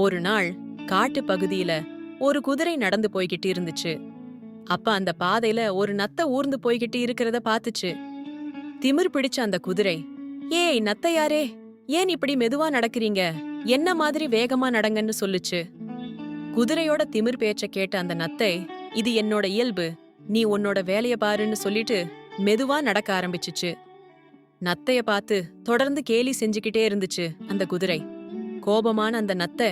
ஒரு நாள் காட்டு பகுதியில ஒரு குதிரை நடந்து போய்கிட்டு இருந்துச்சு. அப்ப அந்த பாதையில ஒரு நத்தை ஊர்ந்து போய்கிட்டு இருக்கிறத பாத்துச்சு. திமிர் பிடிச்ச அந்த குதிரை, ஏய் நத்தையாரே, ஏன் இப்படி மெதுவா நடக்கிறீங்க? என்ன மாதிரி வேகமா நடங்கன்னு சொல்லுச்சு. குதிரையோட திமிர் பேச்ச கேட்ட அந்த நத்தை, இது என்னோட இயல்பு, நீ உன்னோட வேலைய பாருன்னு சொல்லிட்டு மெதுவா நடக்க ஆரம்பிச்சுச்சு. நத்தைய பார்த்து தொடர்ந்து கேலி செஞ்சுக்கிட்டே இருந்துச்சு அந்த குதிரை. கோபமான அந்த நத்தை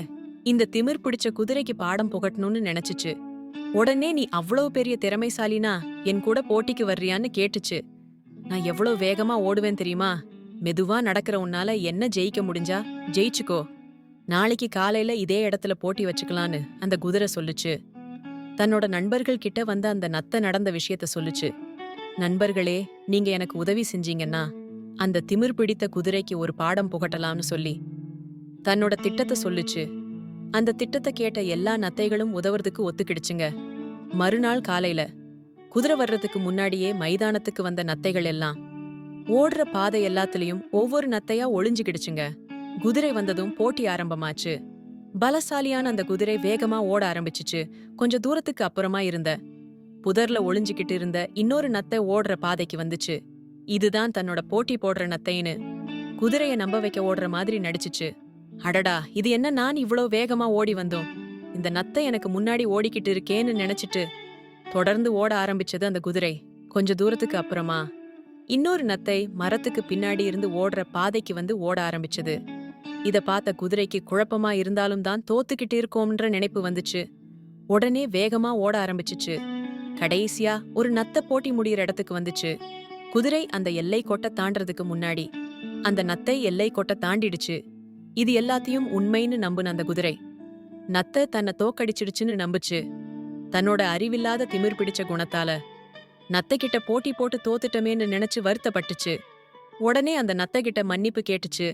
இந்த திமிர் பிடிச்ச குதிரைக்கு பாடம் புகட்டணும்னு நினைச்சுச்சு. உடனே நீ அவ்வளவு பெரிய திறமைசாலினா என் கூட போட்டிக்கு வர்றியான்னு கேட்டுச்சு. நான் எவ்வளவு வேகமா ஓடுவேன் தெரியுமா? மெதுவா நடக்கிற உன்னால என்ன ஜெயிக்க முடிஞ்சா ஜெயிச்சுக்கோ. நாளைக்கு காலையில இதே இடத்துல போட்டி வச்சுக்கலான்னு அந்த குதிரை சொல்லுச்சு. தன்னோட நண்பர்கள் கிட்ட வந்த அந்த நத்தை நடந்த விஷயத்த சொல்லுச்சு. நண்பர்களே, நீங்க எனக்கு உதவி செஞ்சீங்கன்னா அந்த திமிர் பிடித்த குதிரைக்கு ஒரு பாடம் புகட்டலாம்னு சொல்லி தன்னோட திட்டத்தை சொல்லுச்சு. அந்த திட்டத்தை கேட்ட எல்லா நத்தைகளும் உதவுறதுக்கு ஒத்துக்கிடுச்சுங்க. மறுநாள் காலையில குதிரை வர்றதுக்கு முன்னாடியே மைதானத்துக்கு வந்த நத்தைகள் எல்லாம் ஓடுற பாதை எல்லாத்துலயும் ஒவ்வொரு நத்தையா ஒளிஞ்சுக்கிடுச்சுங்க. குதிரை வந்ததும் போட்டி ஆரம்பமாச்சு. பலசாலியான அந்த குதிரை வேகமா ஓட ஆரம்பிச்சுச்சு. கொஞ்சம் தூரத்துக்கு அப்புறமா இருந்த புதர்ல ஒளிஞ்சுக்கிட்டு இருந்த இன்னொரு நத்தை ஓடுற பாதைக்கு வந்துச்சு. இதுதான் தன்னோட போட்டி போடுற நத்தைன்னு குதிரைய நம்ப வைக்க ஓடுற மாதிரி நடிச்சுச்சு. அடடா, இது என்ன, நான் இவ்ளோ வேகமா ஓடி வந்தோம், இந்த நத்தை எனக்கு முன்னாடி ஓடிக்கிட்டு இருக்கேன்னு நினைச்சிட்டு தொடர்ந்து ஓட ஆரம்பிச்சது அந்த குதிரை. கொஞ்ச தூரத்துக்கு அப்புறமா இன்னொரு நத்தை மரத்துக்கு பின்னாடி இருந்து ஓடுற பாதைக்கு வந்து ஓட ஆரம்பிச்சது. இத பார்த்த குதிரைக்கு குழப்பமா இருந்தாலும் தான் தோத்துக்கிட்டு இருக்கோம்ன்ற நினைப்பு வந்துச்சு. உடனே வேகமா ஓட ஆரம்பிச்சுச்சு. கடைசியா ஒரு நத்தை போட்டி முடியிற இடத்துக்கு வந்துச்சு. குதிரை அந்த எல்லை கோட்டை தாண்டறதுக்கு முன்னாடி அந்த நத்தை எல்லை கோட்டை தாண்டிடுச்சு. இது எல்லாத்தையும் உண்மைன்னு நம்புன அந்த குதிரை நத்தை தன்னை தோக்கடிச்சிடுச்சுன்னு நம்புச்சு. தன்னோட அறிவில்லாத திமிர் பிடிச்ச குணத்தால நத்தை கிட்ட போட்டி போட்டு தோத்துட்டமேன்னு நினைச்சு வருத்தப்பட்டுச்சு. உடனே அந்த நத்தை கிட்ட மன்னிப்பு கேட்டுச்சு.